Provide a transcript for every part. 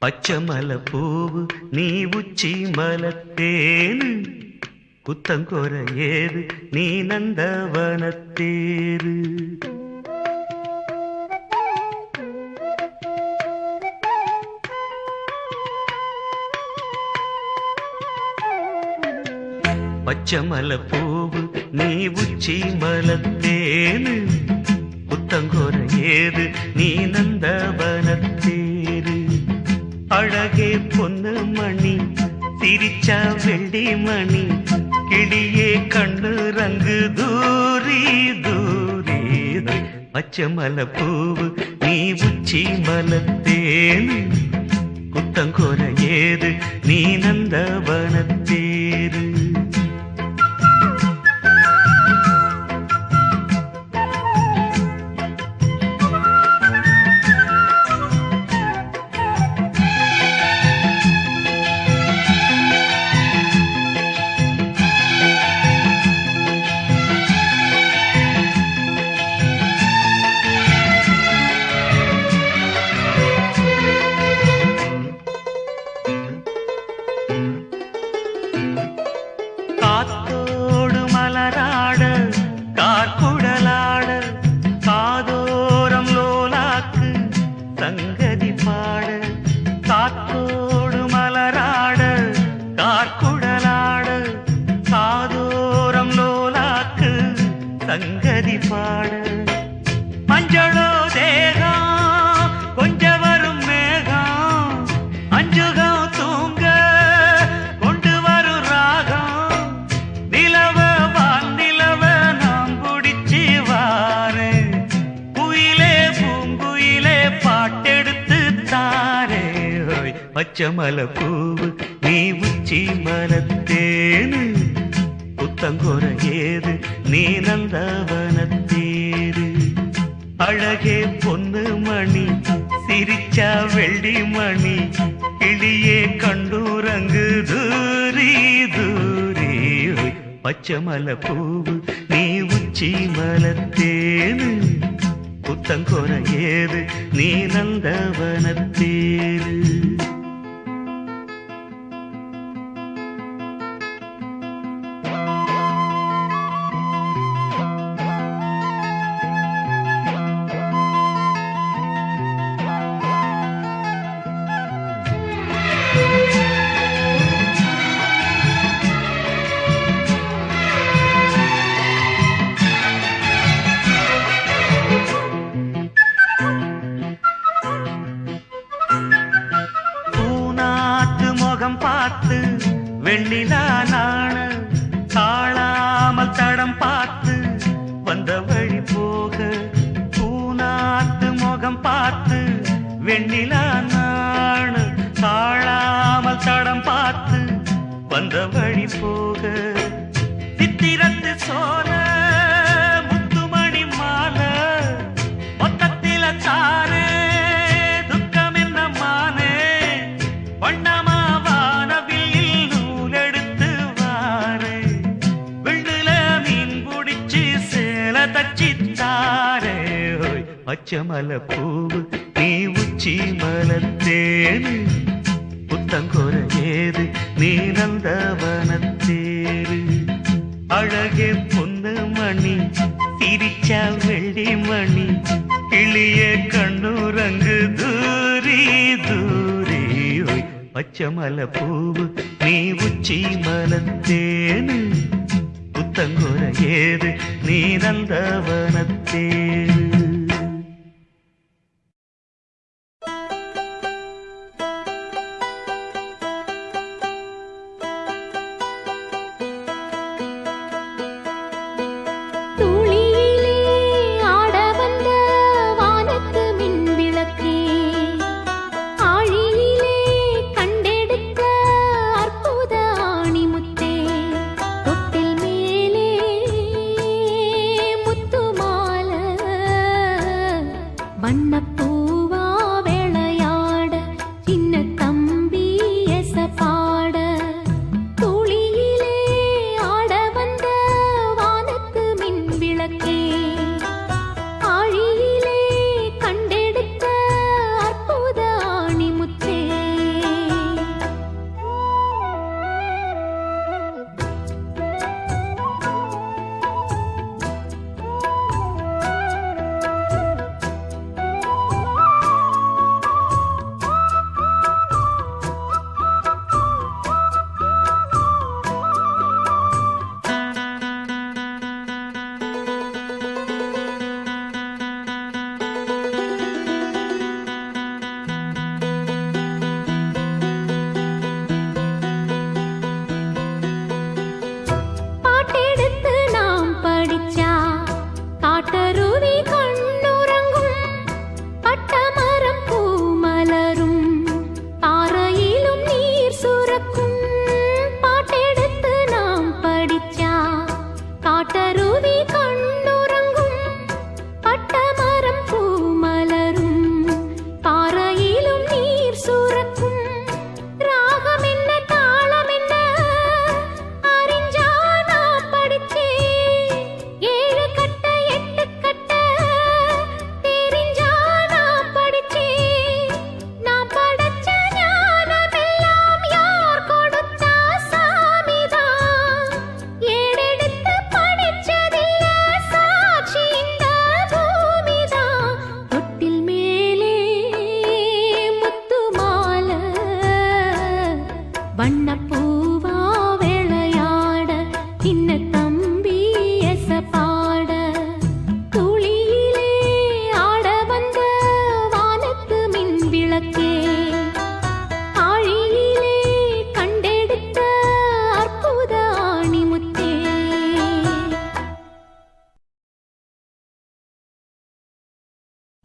பச்சமல பூவு நீ உச்சி மலத்தேனு குத்தங்கொர ஏது நீ நந்தவனத்தேரு. பச்சமல பூவு நீ உச்சி மலத்தேனு குத்தங்கொர ஏது நீ நந்தவனத்தேரு. அழகே பொன்னு மணி சிரிச்சா வெள்ளி மணி கிளியே கண்ணு ரங்கு தூரி தூரி. பச்சமல பூவு நீ உச்சி மலத்தேனு குத்தங்கொர ஏது நீ நந்தவனத்தேரு. காத்தோடு மலராட கார்குழலாட காதோரம் லோலாக்கு சங்கதி பாட. காத்தோடு மலராட கார்குழலாட காதோரம் லோலாக்கு சங்கதி பாட. மஞ்சளோ தேகம் கொஞ்ச வரும் மேகம் அஞ்சுகம் தூங்க கொண்டு வரும் ராகம். நிலவ வானிலவ நாம் குடிச்சு வாரே குயிலே பூங்குயிலே பாட்டெடுத்து தாரே. பச்சமல பூவு நீ உச்சி மலத்தேனு குத்தங்கொர ஏது நீ நந்தவனத்தேரு. அழகே பொன்னு மணி சிரிச்சா வெள்ளி மணி கிளியே கண்டூரங்கு தூரி தூரி. பச்சமல பூவு நீ உச்சி மலத்தேனு குத்தங்கொர ஏது நீ நந்தவனத்தேரு. பார்த்து வெண்ணிலா நாண காளாமல் தடம் பார்த்து வந்த வழி போக. பூநாத்து முகம் பார்த்து வெண்ணிலா நாண காளாமல் தடம் பார்த்து வந்த வழி போக. சித்திரத்து சோல முத்துமணி மாலை மொத்தத்தில தானே துக்கம் என்ன மானே. வண்ணமா பச்சமல பூவு நீ உச்சி மலத்தேனு குத்தங்கொர ஏது நீ நந்தவனத்தேரு. அழகே பொன்னு மணி சிரிச்சா வெள்ளி மணி கிளியே கண்ணூரங்கு தூரி தூரி. பச்சமல பூவு நீ உச்சி மலத்தேனு குத்தங்கொர ஏது நீ நந்தவனத்தேரு. ஆழியிலே கண்டெடுத்த அற்புத ஆணிமுத்தே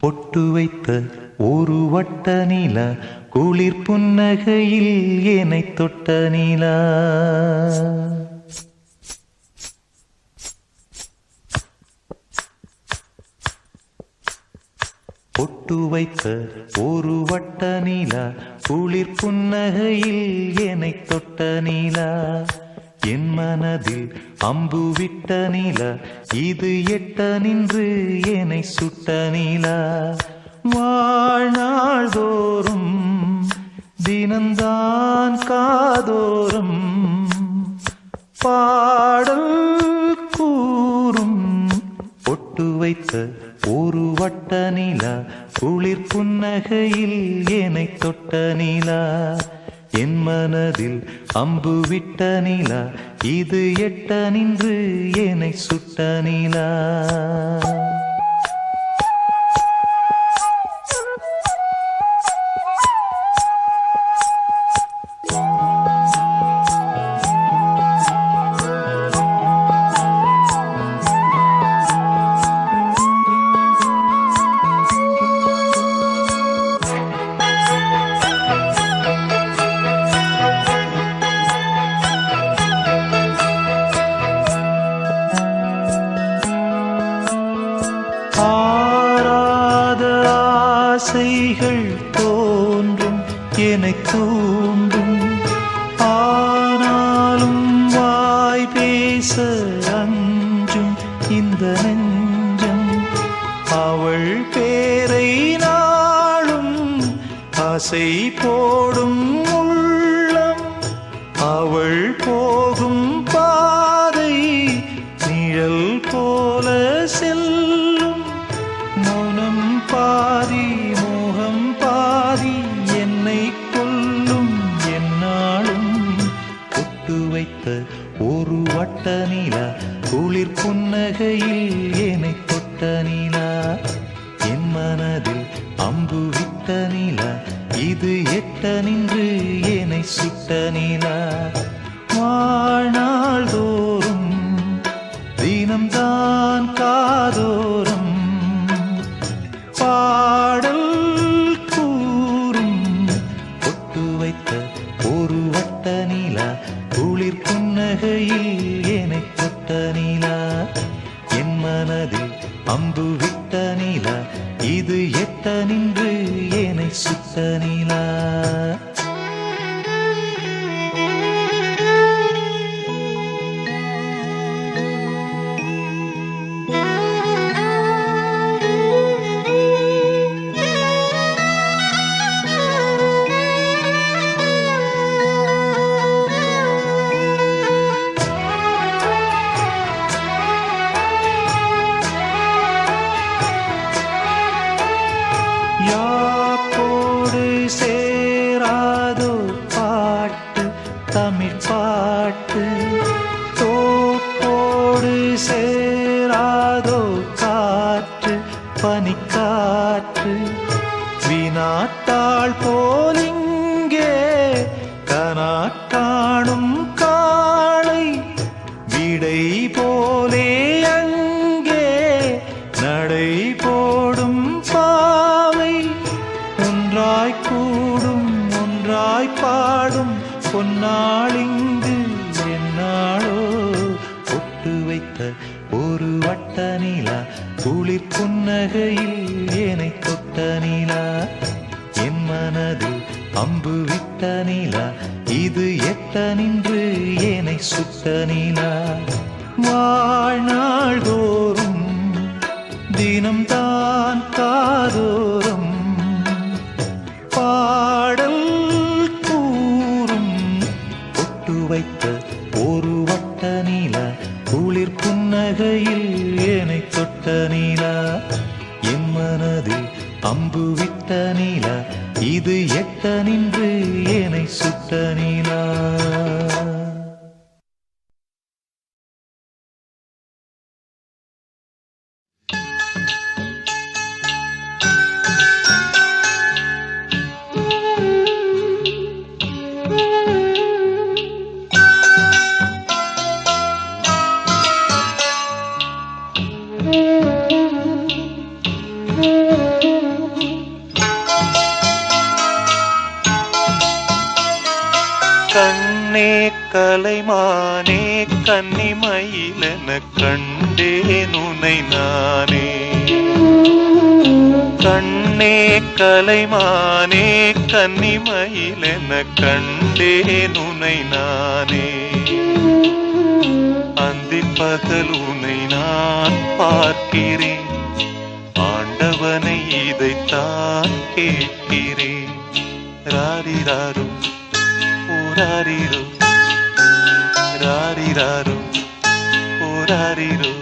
பொட்டு வைத்த ஒரு வட்ட நிலா குளிர் புன்னகையில் என்னை தொட்ட நிலா. பொட்டு வைத்த ஒரு வட்ட நிலா குளிர் புன்னகையில் என்னை தொட்ட நிலா. என் மனதில் அம்பு விட்ட நிலா இது எட்ட நின்று என்னை சுட்ட நிலா. வாழ்நாள் தோறும் தினந்தான் காதோறும் பாடல் கூறும். பொட்டு வைத்த ஒரு வட்ட நிலா குளிர் புன்னகையில் என்னை தொட்ட நிலா. என் மனதில் அம்பு விட்ட நிலா இது எட்ட நின்று என்னை சுட்ட நிலா. ஆராத ஆசைகள் தோன்றும் என்னை தூண்டும். ஆனாலும் வாய் பேச அஞ்சும் இந்த நெஞ்சம். அவள் பேரை நாளும் ஆசை போடும் உள்ளம். அவள் போகும் பாதை நிழல் போல செல்லும். மௌனம் பாதி மோகம் பாதி என்னை கொல்லும் என்னாலும். பொட்டு வைத்த ஒரு வட்ட நிலா குளிர் புன்னகையில் என்னை தொட்ட நிலா. என் மனதில் அம்பு விட்ட நிலா இது எட்ட நின்று என்னை சுட்ட நிலா. வாழ்நாள் தோறும் தினம்தான் காதோறும் பாடல் கூறும். பொட்டு வைத்த ஒரு வட்ட நிலா குளிர் புன்னகையில் என்னை தொட்ட நிலா. என் மனதில் அம்பு விட்ட நிலா இது எட்ட நின்று என்னை சுட்ட நிலா. யாக்கோடு சேராதோ பாட்டு தமிழ் பாட்டு. தோப்போடு சேராதோ காற்று பனிக்காற்று. வினாட்டாள் போலிங்கே கனாக்காணும் காளை. விடை போலே அங்கே நடை போடும் பாவை. ஒன்றாய் கூடும் ஒன்றாய் பாடும் பொன்னாளிங்கு என்னாளோ. பொட்டு வைத்த ஒரு வட்ட நிலா குளிர் புன்னகையில் என்னை தொட்ட நிலா. என் மனதில் அம்பு விட்ட நிலா இது எட்ட நின்று என்னை சுட்ட நிலா. வாழ்நாள் தோறும் தினம்தான் காதோறும் பாடல் கூறும். பொட்டு வைத்த ஒரு வட்ட நிலா குளிர் புன்னகையில் என்னை தொட்ட நிலா. என் மனதில் அம்பு விட்ட நிலா இது எட்ட நின்று என்னை சுட்ட நிலா. Thank you. கலைமானே கன்னிமயிலென கண்டேன் உனை நானே. கண்ணே கலைமானே கன்னிமயிலென கண்டேன் உனை நானே. அந்திப்பகல் உனை நான் பார்க்கிறேன், ஆண்டவனை இதைத்தான் கேட்கிறேன். ராரிராரு ஓராரிரு ராரிராரு ஓராரிரு.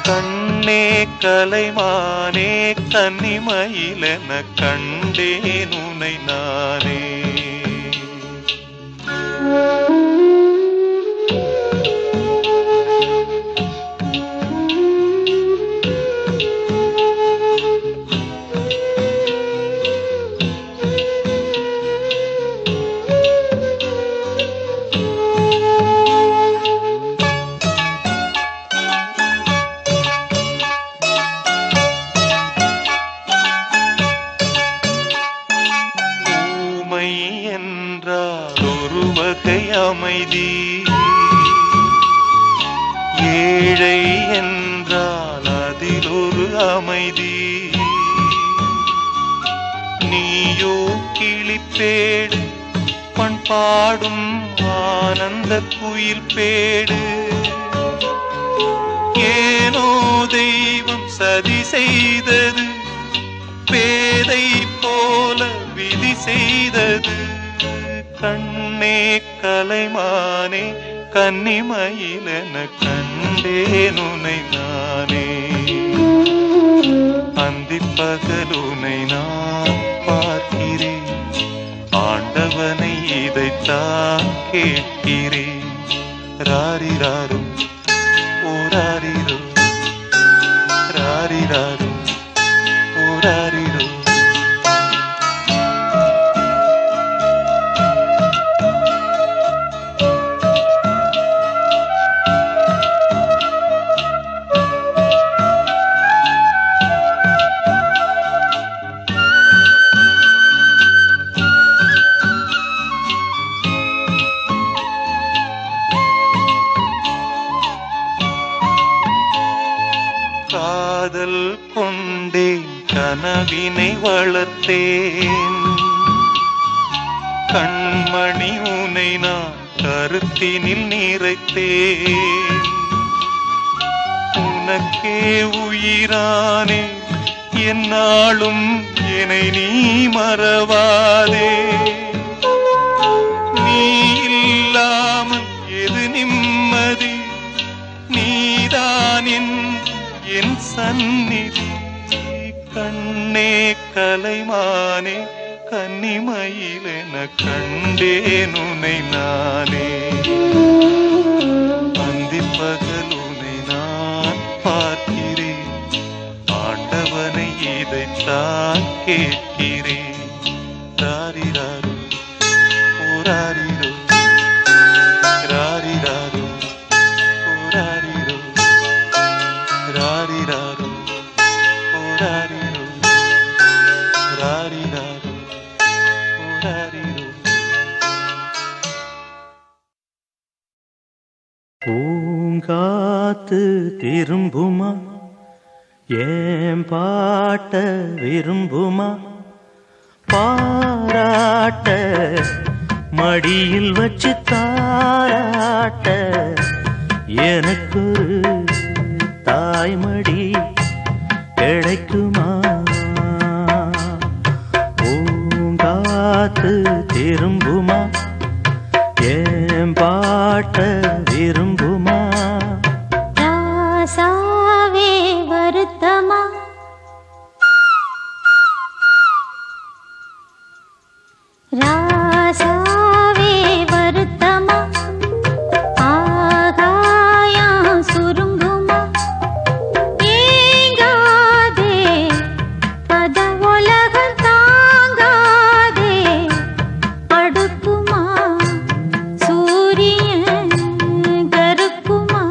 கண்ணே கலைமானே கன்னிமயிலென கண்டேன் உனை நானே. அமைதி ஏழை என்றால் அதில் ஒரு அமைதி. நீயோ கிளிப்பேடு பண்பாடும் ஆனந்த குயில் பேடு. ஏனோ தெய்வம் சதி செய்தது, பேதை போல விதி செய்தது. கண்ணே கலைமானே கன்னிமயிலென கண்டேன் உனை நானே. அந்திப்பகல் உனை நான் பார்க்கிறேன், ஆண்டவனை இதைத்தான் கேட்கிறேன். ராரிராரு ஓராரிரு ராரிராரு ஓராரிரு. காதல் கொண்டேன் கனவினை வளர்த்தேன், கண்மணி உனை நான் கருத்தினில் நிறைத்தேன். உனக்கே உயிரானே என்னாலும் என்னை நீ மறவாதே. நீ இல்லாமல் எது நிம்மதி, நீதான் என் சந்நிதி. கண்ணே கலைமானே கன்னிமயிலென கண்டேன் உனை நானே. அந்திப்பகல் உனை நான் பார்க்கிறேன், ஆண்டவனை இதைத்தான் கேட்கிறேன். ராரிராரு ஓராரிரு ராரிராரு ஓராரிரு ராரிராரு ஓராரிரு ராரிராரு ஓராரிரு. பூங்காத்து திரும்புமா, ஏன் பாட்ட விரும்புமா, பாராட்ட மடியில் வச்சு தாராட்ட எனக்கு தாய்மடி கிடைக்குமா. பூங்காத்து திரும்புமா, ஏன் பாட்ட விரும்புமா. ராசாவே வருத்தமா, ராசாவே வருத்தமா, ஆகாயம் சுருங்குமா, ஏங்காதே பத உலகம் தாங்காதே, அடுக்குமா சூரியன் கருக்குமா.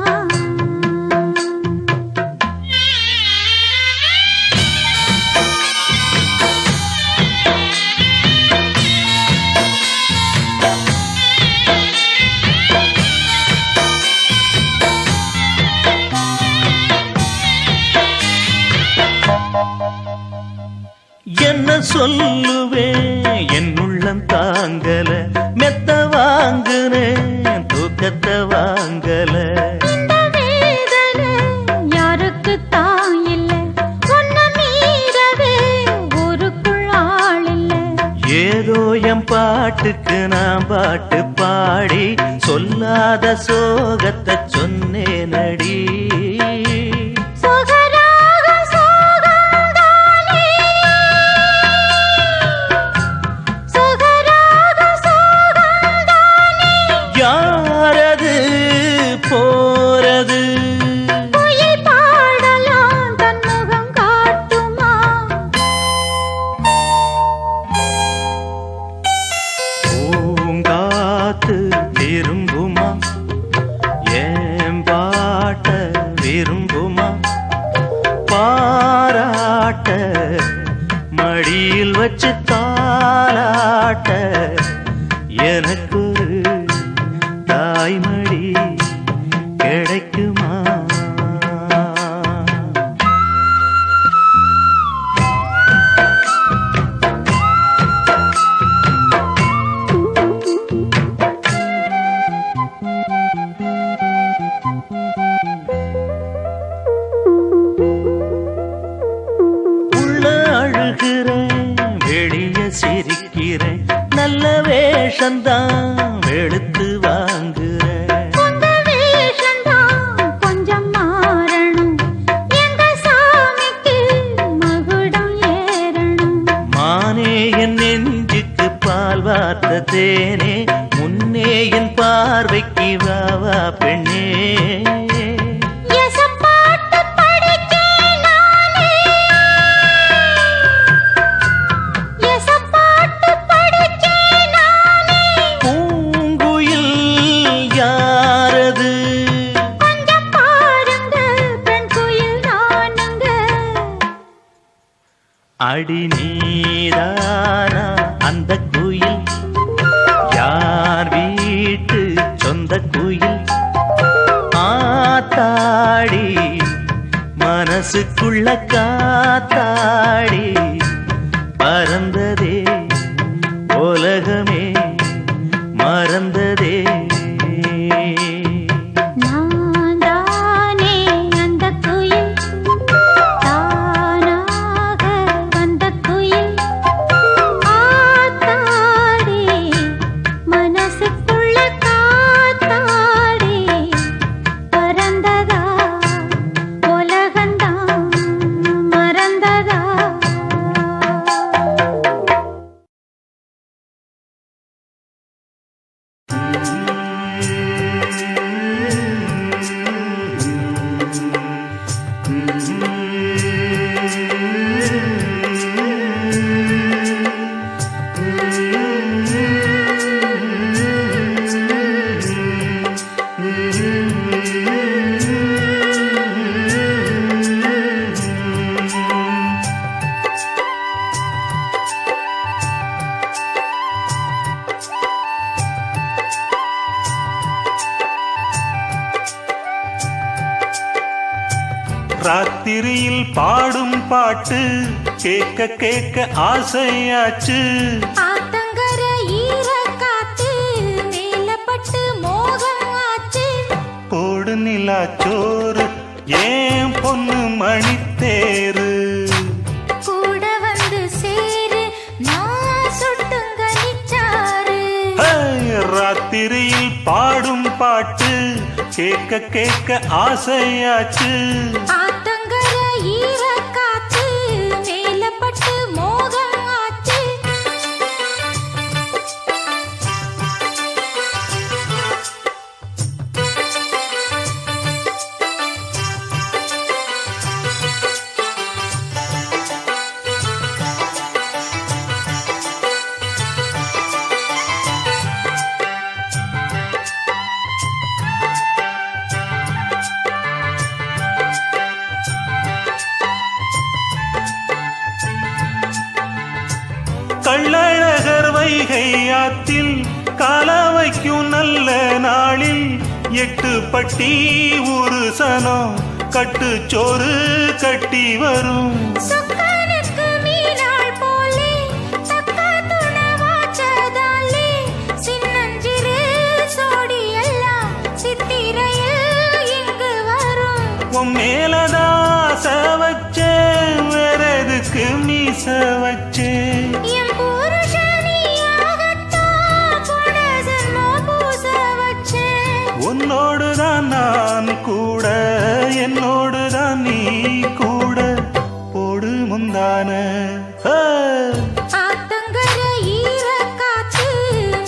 என்ன சொல்லுவேன் என் உள்ளம் தாங்கல மெத்த வாங்குனேன் தூக்கத்தை வாங்கல இந்த வேதனை யாருக்கு தான் இல்லை உன்னை மீறவே ஊருக்குள் ஆள் இல்லை ஏதோ என் பாட்டுக்கு நான் பாட்டு பாடி சொல்லாத சோகத்தை சொன்னேனடி சொகராகம் சோகம்தானே சொகராகம் சோகம்தானே யாரது போறது குயில் பாடலாம் தன் முகம் காட்டுமா பூங்காத்து விரும்புமா ஏன் பாட்ட விரும்புமா பாராட்ட மடியில் வச்சு தாலாட்ட எனக்கு ஒரு தாய்மடி கிடைக்குமா உள்ள அழுகிறேன் வெளிய சிரிக்கிறேன் நல்ல வேஷந்தான் வெளுத்து வாங்குறேன் உங்க வேஷம்தான் கொஞ்சம் மாறணும் எங்க சாமிக்கு மகுடம் ஏறணும் மானே என் நெஞ்சுக்கு பால் வார்த்த தேனே முன்னே என் பார்வைக்கு வாவா பெண்ணே எசப்பாட்டு படிச்சேன் நானே எசப்பாட்டு படிச்சேன் நானே பூங்குயில் யாரது கொஞ்சம் பாருங்க பெண் குயில் நானுங்க அடி நீதானா அந்த குயில் யார் வீட்டு சொந்த குயில் ஆத்தாடி மனசுக்குள்ள காத்தாடி பறந்ததே உலகமே மறந்ததே நான் தானே அந்த குயில் தானாக வந்த குயில் ஆத்தாடி மனசுக்குள்ள காத்தாடி பறந்ததா உலகந்தான் மறந்ததா ராத்திரியில் பாடும் பாட்டு கேட்க கேட்க ஆசையாச்சு ஆத்தங்கர ஈர காத்து மேலப்பட்டு மோகம் ஆச்சு போடு நிலாச்சோறு ஏன் பொண்ணு மணித்தேரு கூட வந்து சேரு நான் சுட்டுங்க நிச்சாரு ஹே, ராத்திரியில் பாடும் பாட்டு கேட்க கேட்க ஆசையாச்சு ஆத்தங்கர ஈர காத்து மேலப்பட்டு மோகம் ஆச்சு கள்ளழகர் வைகை ஆத்தில் கால வைக்கும் நல்ல நாளில் 8 பட்டி ஒரு சனம் கட்டுச்சோறு கட்டி வரும் சொக்கனுக்கு மீனாள் போல ஆசை வச்சேன் வேற எதுக்கு மீச வச்சேன் என் புருஷனியாகத்தான் போன ஜென்மம் பூச வச்சேன். உன்னோடுதான் நான் கூட என்னோடுதான் நீ கூட போடு முந்தான ஆத்தங்கர ஈரக்காத்து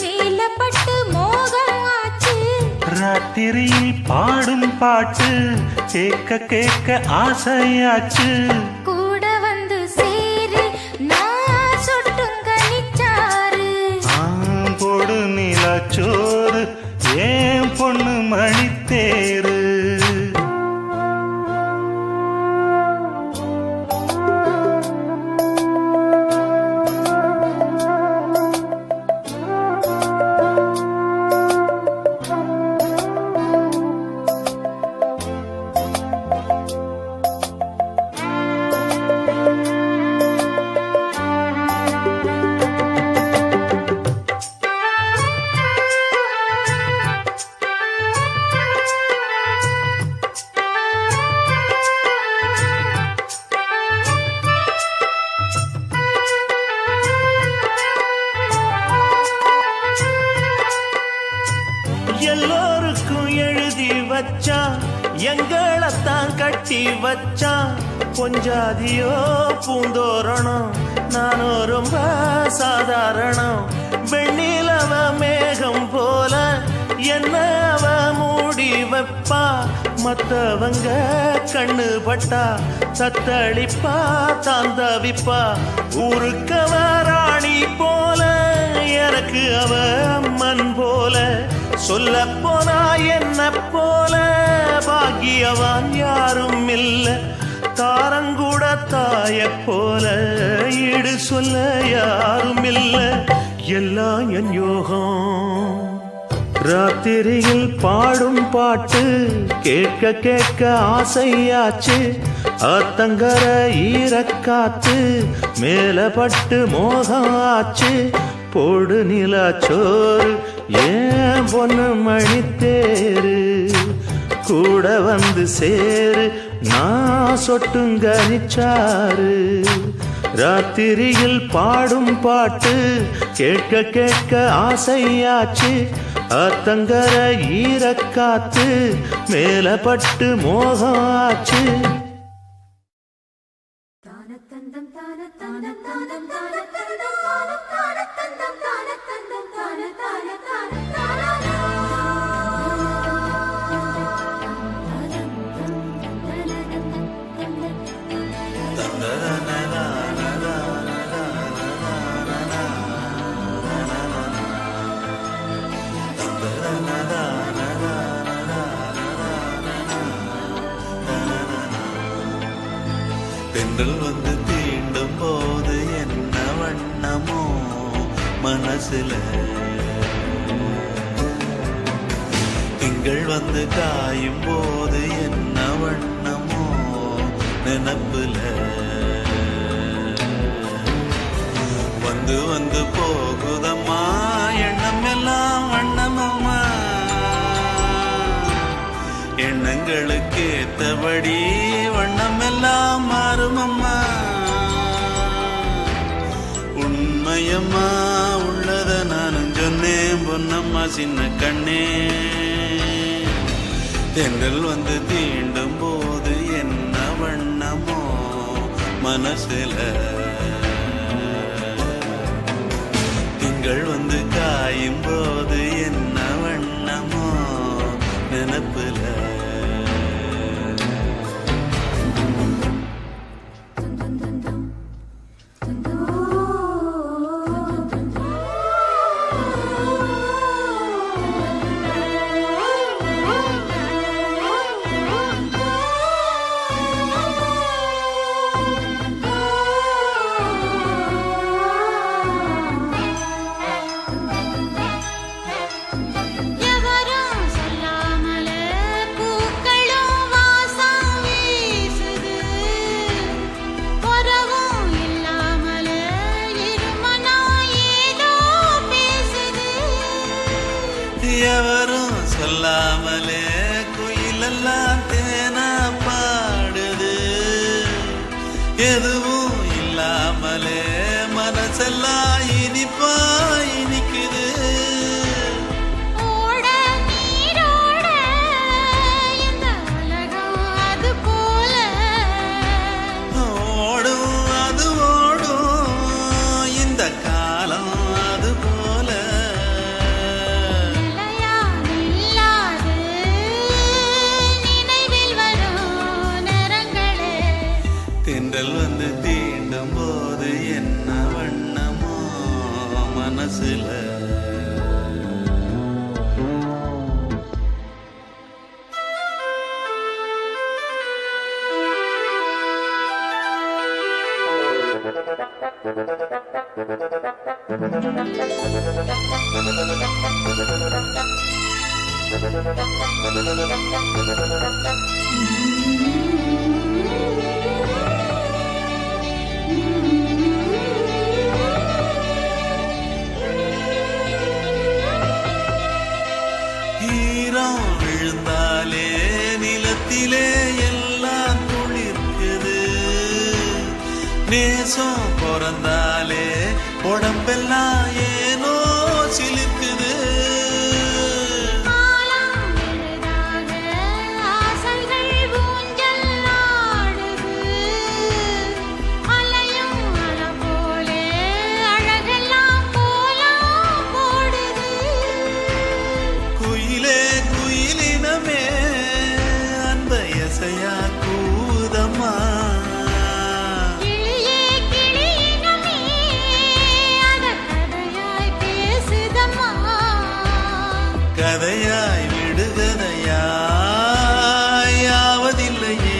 மேலப்பட்டு மோகம் ஆச்சு. ராத்திரியில் பாடும் பாட்டு கேட்க கேட்க ஆசையாச்சு கூட வந்து சேரு நான் சொட்டும் கனிச்சாறு. போடு நீலாச்சோறு ஏன் பொண்ணு மணித்தேரு எல்லோருக்கும் எழுதி வச்சான் எங்களைத்தான் கட்டி வச்சான் கொஞ்சாதியோ பூந்தோரணம் நானோ ரொம்ப சாதாரணம் வெண்ணிலவ மேகம் போல என்ன அவ மூடி வைப்பா மத்தவங்க கண்ணு பட்டா தத்தளிப்பா தாந்தவிப்பா ஊருக்கவ ராணி போல எனக்கு அவ அம்மன் போல சொல்ல போனா என்ன போல பாக்கியவான் யாரும் இல்ல தாரங்கூட தாய போல ஈடு சொல்ல யாரும் இல்ல எல்லாம் என் யோகம் ராத்திரியில் பாடும் பாட்டு கேட்க கேட்க ஆசையாச்சு ஆத்தங்கர ஈரக்காத்து மேல பட்டு மோகம் ஆச்சு போடு நிலாச்சோறு ஏன் பொண்ணு மணித்தேரு கூட வந்து சேரு நான் சொட்டுங்கனிச்சாரு ராத்திரியில் பாடும் பாட்டு கேட்க கேட்க ஆசையாச்சு ஆத்தங்கர ஈரக்காத்து மேல பட்டு மோகம் ஆச்சு தென்றல் வந்து தீண்டும் போது என்ன வண்ணமோ மனசுல திங்கள் வந்து காயும் போது என்ன வண்ணமோ நினப்புல வந்து வந்து போகுதம்மா எண்ணம் எல்லாம் வண்ணமம்மா எண்ணங்களுக்கு ஏத்தபடி வண்ணம் எல்லாம் மாறுமம்மா உண்மையம்மா உள்ளத நானும் சொன்னேன் பொன்னம்மா சின்ன கண்ணே தென்றல் வந்து தீண்டும் போது என்ன வண்ணமோ மனசுல திங்கள் வந்து காயும் போது என்ன வண்ணமோ நினப்புல எவரும் சொல்லாமலே எதுவும் இல்லாமலே மனசெல்லாம் இனிப்பா இனிக்குது. ஓட நீரோட இந்த உலகம் அது போல ஓடும் அது ஓடும் இந்த காலம் அது போல நிலையா நில்லாது நினைவில் வரும் நிறங்களே. தென்றல் வந்து தீண்டும் போது என்ன வண்ணமோ மனசுல. ஈரம் விழுந்தாலே நிலத்திலே எல்லாம் துளிர்க்குது. நேசம் பிறந்தாலே உடம்பெல்லாம் ஏனோ சிலிர்க்குது. காலம் எளிதாக ஆசைகள் ஊஞ்சல் ஆடுது. அலையும் அலை போலே அழகெல்லாம் கோலம் போடுது. குயிலே குயிலினமே அந்த இசையா கூதம்மா. கிளியே கிளியினமே அத கதையாய் பேசுதம்மா. கதையாய் விடுகதையாய் யாவதில்லையே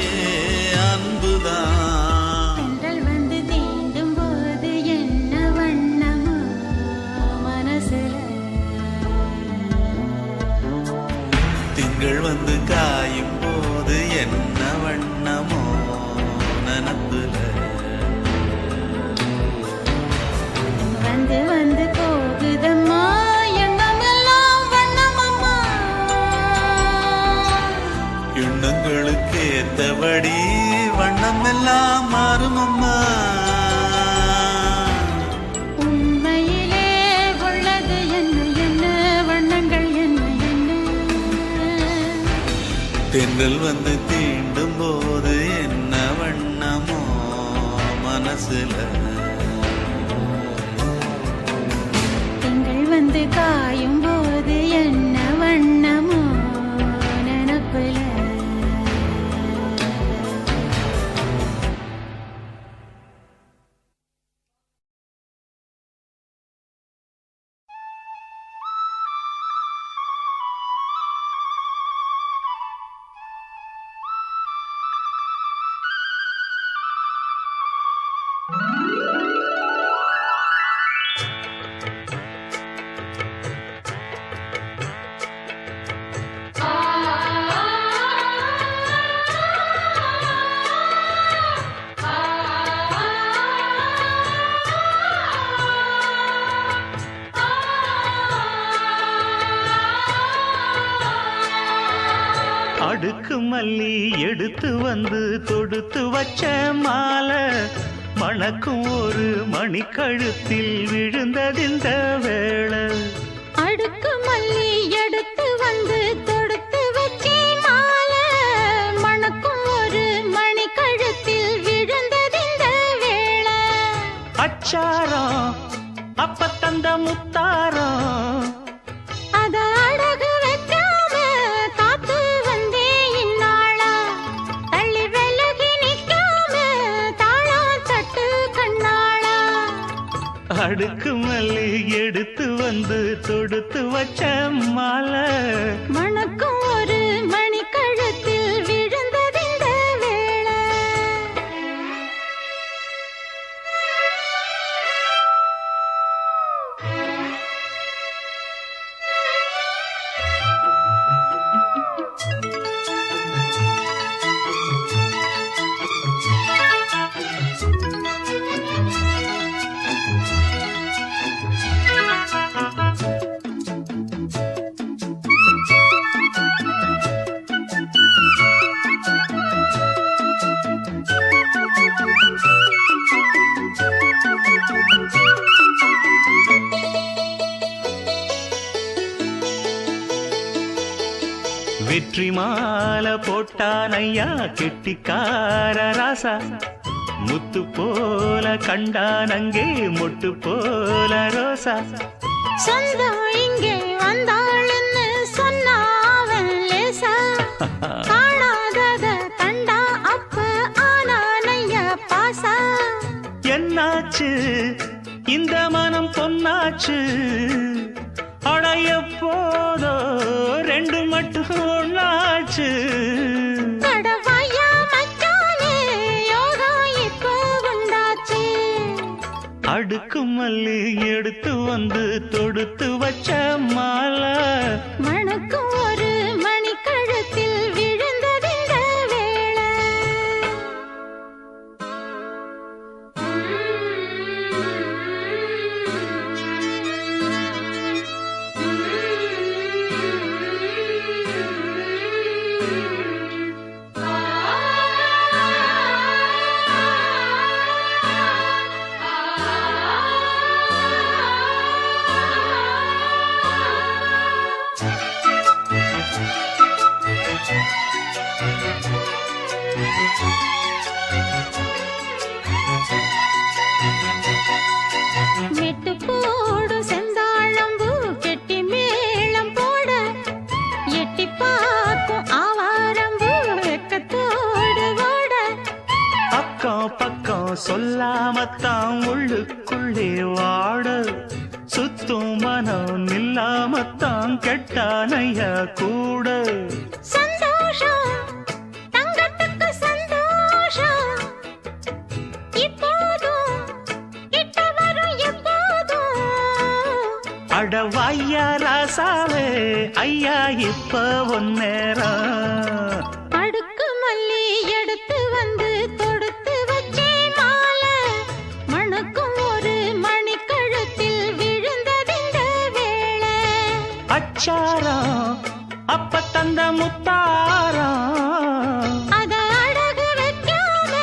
அன்புதான். தென்றல் வந்து தீண்டும் போது என்ன வண்ணமோ மனசுல. திங்கள் வந்து காயும் போது என்ன வண்ணமோ நனப்புல. வந்து வந்து போகுதம்மா எண்ணமெல்லாம் வண்ணமம்மா. எண்ணங்களுக்கு ஏத்தபடி வண்ணம் எல்லாம் மாறுமம்மா. உண்மையிலே உள்ளது என்ன என்ன வண்ணங்கள் என்ன என்ன. தென்றல் வந்து தீண்டும் போது என்ன வண்ணமோ மனசுல. திங்கள் வந்து காயும் போது என்ன வண்ணமோ நினப்புல. அடுக்கு மல்லி எடுத்து வந்து தொடுத்து வச்ச மாலை மணக்கும் ஒரு மணிக்கழுத்தில் விழுந்ததிந்த வேளை. அடுக்கு மல்லி எடுத்து வந்து தொடுத்து வச்சே மாலை மணக்கும் ஒரு மணி கழுத்தில் விழுந்ததிந்த வேளை. அச்சாரம் அப்ப தந்த முத்தாரம் அத அடகு வைக்காம காத்து வந்தே இந்நாளா. தள்ளி விலகி நிக்காம தாளா தட்டு கண்ணாளா. அடுக்கு மல்லி எடுத்து வந்து தொடுத்து வச்ச மாலை மணக்கும் ஒரு மணி கழுத்தில் விழுந்ததிந்த வேளை. வெற்றி மாலை போட்டான் ஐயா கெட்டிக்கார ராசா முத்து போல கண்டான் அங்கே மொட்டு போல ரோசா சொந்தம் இங்கே வந்தாள்னு சொன்னாவன் லேசா காணாதத கண்டா அப்ப ஆனானைய பாசா என்னாச்சு இந்த மனம் பொன்னாச்சு அடைய போதோ ரெண்டு மட்டும் ஒன்னாச்சு கடவாயா மச்சானே யோகா இப்போ உண்டாச்சு அடுக்கு மல்லி எடுத்து வந்து தொடுத்து வச்ச மாலை மணக்கும் ஒரு மணிக்கழுத்தில் விழுந்ததிந்த வேளை மெட்டு போடு செந்தாழம்பூ கெட்டி மேளம் போட எட்டி பார்க்கும் ஆவாரம்பூ வெக்கத்தோடு ஓட அக்கம் பக்கம் சொல்லாமத்தான் உள்ளுக்குள்ளே வாட சுத்தும் மனம் நில்லாமத்தான் கெட்டானைய கூட சந்தோஷம் தங்கத்துக்கு சந்தோஷம் இப்போதும் கிட்ட வரும் எப்போதும் அடவாய்யா ராசாவே ஐயா இப்ப ஒன்னேரம் அடுக்கு மல்லி எடுத்து வந்து தொடுத்து வச்சே மாலை மணக்கும் ஒரு மணிக்கழுத்தில் விழுந்ததிந்த வேளை அச்சாரம் அப்ப தந்த முத்தாரம் அத அடகு வைக்காம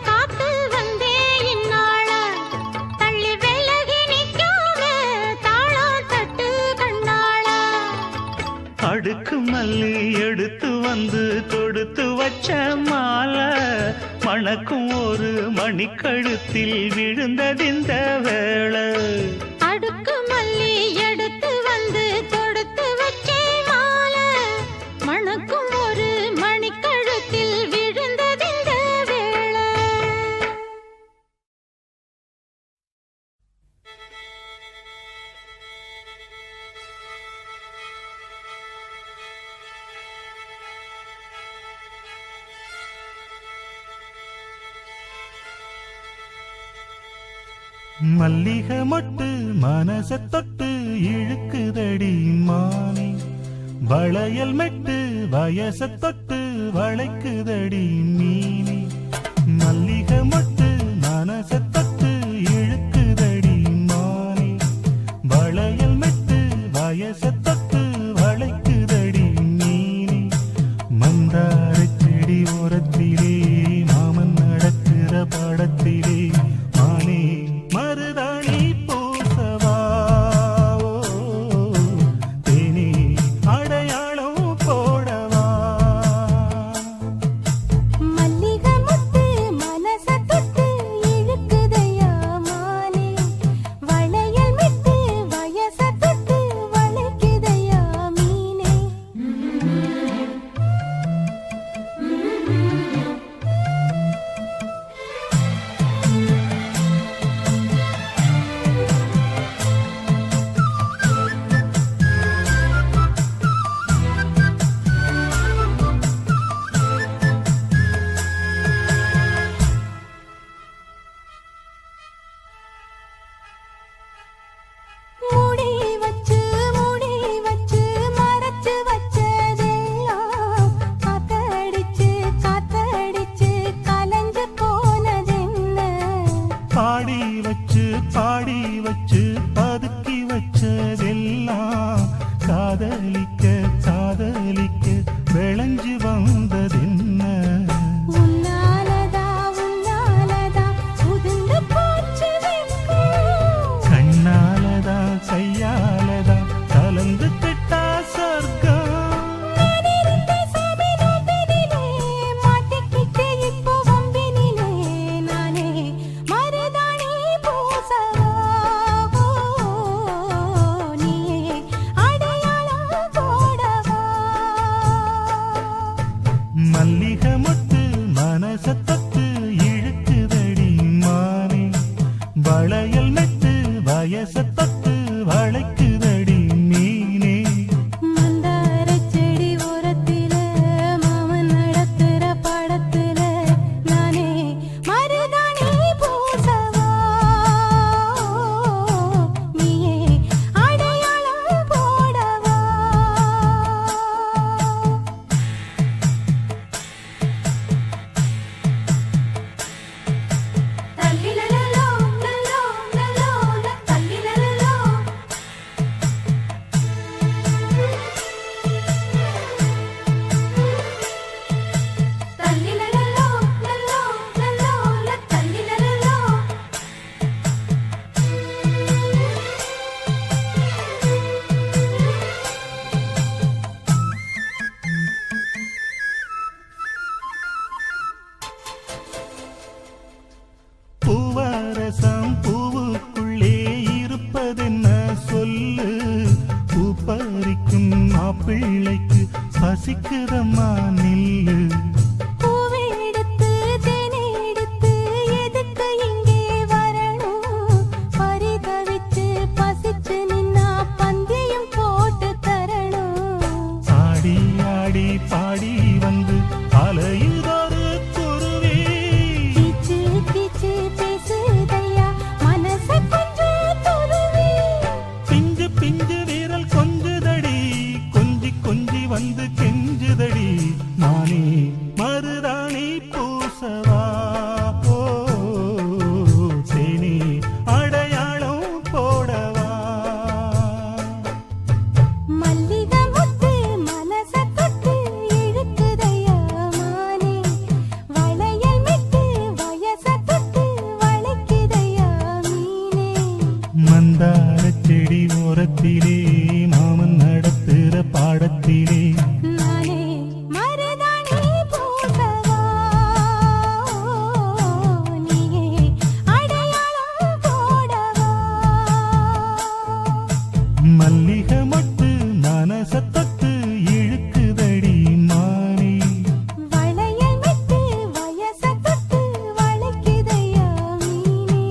காத்து வந்தே இந்நாள தள்ளி விலகி நிக்காம தாளம் தட்டு கண்ணாள அடுக்கு மல்லி எடுத்து வந்து தொடுத்து வச்ச மாலை மணக்கும் ஒரு மணிக்கழுத்தில் விழுந்ததிந்த வேளை அடுக்கு மல்லி எடுத்து வந்து தொடுத்து வச்சே மாலை மணக்கும் ஒரு மணிக்கழுத்தில் விழுந்ததிந்த வேளை மல்லிகை மொட்டு மனச தொட்டு இழுக்குதடி மானே வளையல் மெட்டு வயச தொட்டு வளைக்குதடி மீனே மல்லிகை மொட்டு மனச தொட்டு இழுக்குதடி மானே வளையல் மெட்டு வயச தொட்டு வளைக்குதடி மீனே மந்தார செடி ஓரத்திலே மாமன் நடக்கிற படத்திலே மானே மருதாணி பூசவா தேனி அடையாளம் போடவா மல்லிகை முத்து மனச தொட்டு இழுக்குதையா மானே வளையல் மிட்டு வயச தொட்டு வளைக்குதையா மீனே பூவரசம் பூவுக்குள்ளே இருப்பதென்ன சொல்லு பூ பறிக்கும் மாப்பிள்ளைக்கு பசிக்குதம்மா நில்லு பூவெடுத்து தேனெடுத்து எதுக்கு இங்கே வரணும் பரிதவிச்சு பசிச்சு நின்னா பந்தியும் போட்டு தரணும் ஆடி ஆடி பாடி வந்து அலையுதொரு குருவி கீச்சு கீச்சு பேசுதையா மனச கொஞ்சம் துருவி பிஞ்சு பிஞ்சு வீரல் கொஞ்சுதடி கொஞ்சி கொஞ்சி வந்து கெஞ்சுதடி நானே மருதாணி பூசவா ஓ தேனி அடையாளம் போடவா மல்லிகை முத்து மனச தொட்டு இழுக்குதையா மானே வளையல் மிட்டு வயச தொட்டு வளைக்குதையா மீனே மந்தார செடி ஓரத்திலே மாமன் நடத்துற பாடத்திலே நானே மருதாணி பூசவா நீயே அடையாளம் போடவா மல்லிகை மொட்டு மனச தொட்டு இழுக்குதடி மானே வளையல் மிட்டு வயச தொட்டு வளைக்குதையா மீனே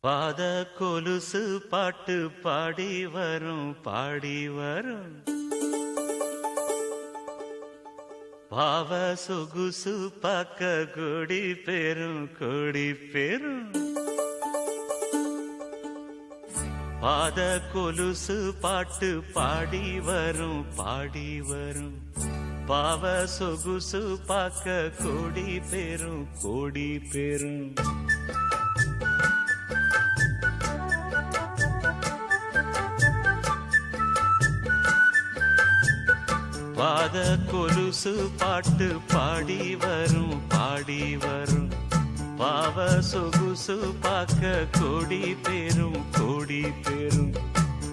பாத கொலுசு பாட்டு பாடி வரும் பாடி வரும் பாவ சொகுசு பக்க கொடி பெரும் கொடி பெரும் பாத கொலுசு பாட்டு பாடி வரும் பாடி வரும் பாவ சொகுசு பக்க கொடி பெரும் கொடி பெரும் பாத கொலுசு பாட்டு பாடி வரும் பாடி வரும் பாவ சொகுசு பாக்க கொடி பெரும் கொடி பெரும்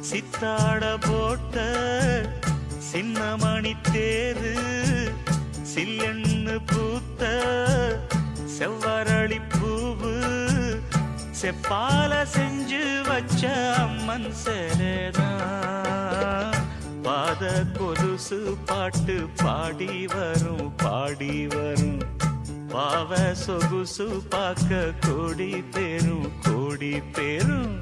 சித்தாட போட்ட சின்னமணி தேரு சில்லெண்ணு பூத்த செவ்வரளி பூவு செப்பால செஞ்சு வச்ச அம்மன் சேரதான் பாத கொலுசு பாட்டு பாடி வரும் பாடி வரும் பாவ சொகுசு பாக்க கொடி பெரும் கொடி பெரும்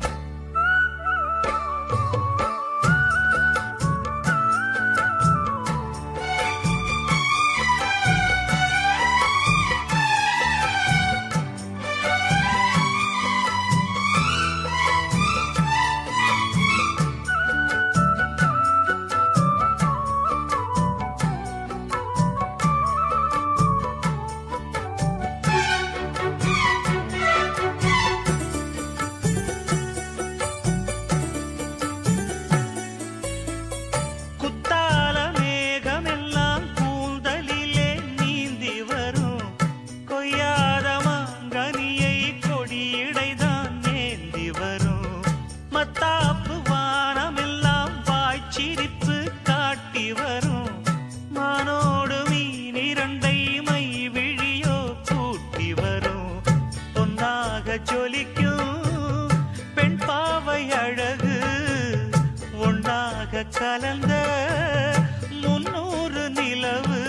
குத்தால மேகமெல்லாம் கூந்தலிலே நீந்தி வரும் கொய்யாத மாங்கனியை கொடியிடைதான் நேந்தி வரும் மத்தாப்பு வானமெல்லாம் வாய்ச்சிரிப்பு காட்டி வரும் மானோடு மீன் இரண்டை மை விழியோ கூட்டி வரும் பொன்னாக ஜொலிக்கும் பெண் பாவை அழகு ஒன்னாக கலந்த 300 நிலவு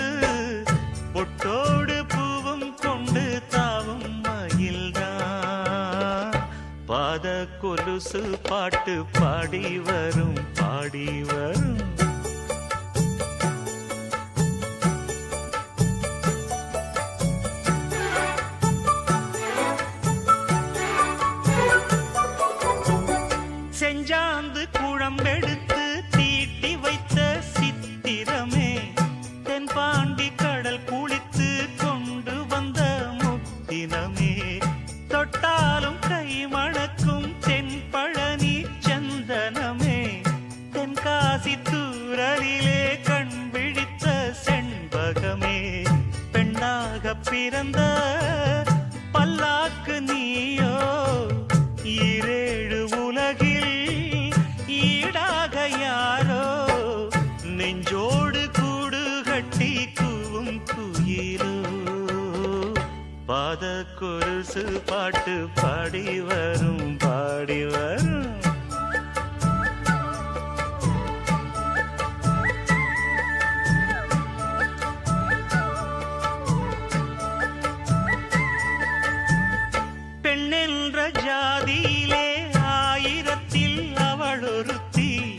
பொட்டோடு பூவும் கொண்டு தாவும் மயில்தான் பாத கொலுசு பாட்டு பாடி வரும் பாடி வரும் செஞ்சாந்து குழம்பெடுத்து தீட்டி வைத்த சித்திரமே தென்பாண்டி கடல் குளித்து கொண்டு வந்த முத்தினமே தொட்டாலும் கை மணக்கும் தென்பழனி சந்தனமே தென்காசி தூரலிலே கண் விழித்த செண்பகமே பெண்ணாக பிறந்த பல்லாக்கு நீயோ ஈரேழு உலகில் ஈடாக யாரோ நெஞ்சோடு கூடு கட்டி கூவும் குயிலோ பாத கொலுசு பாட்டு பாடி வரும் பாடி வரும். பெண்ணென்ற ஜாதியிலே ஆயிரத்தில் அவள் ஒருத்தி.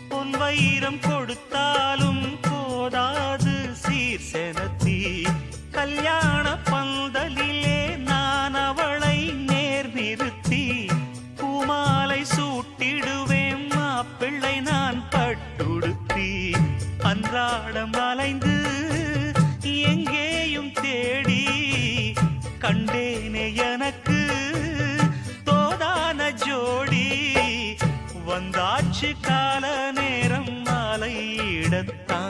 பொன் வைரம் கொடுத்தாலும் போதாது சீர் செனத்தி. கல்யாண பந்தலிலே நான் அவளை நேர் நிறுத்தி. பூமாலை சூட்டிடுவேன் மாப்பிள்ளை நான் பட்டுடுத்தி. அன்றாடம் அலைந்து எங்கேயும் தேடி கண்டேனே எனக்கு தோதான ஜோடி. வந்தாச்சு கால நேரம் மாலையிடத்தான்.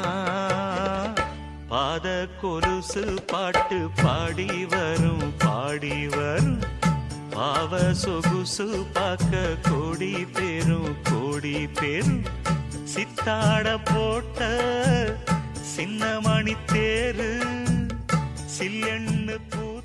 பாத கொலுசு பாட்டு பாடி வரும் பாடி வரும். பாவ சொகுசு பார்க்க கோடி பேரும். சித்தாட போட்ட சின்ன மணி தேரு சில்லெண்ணு பூ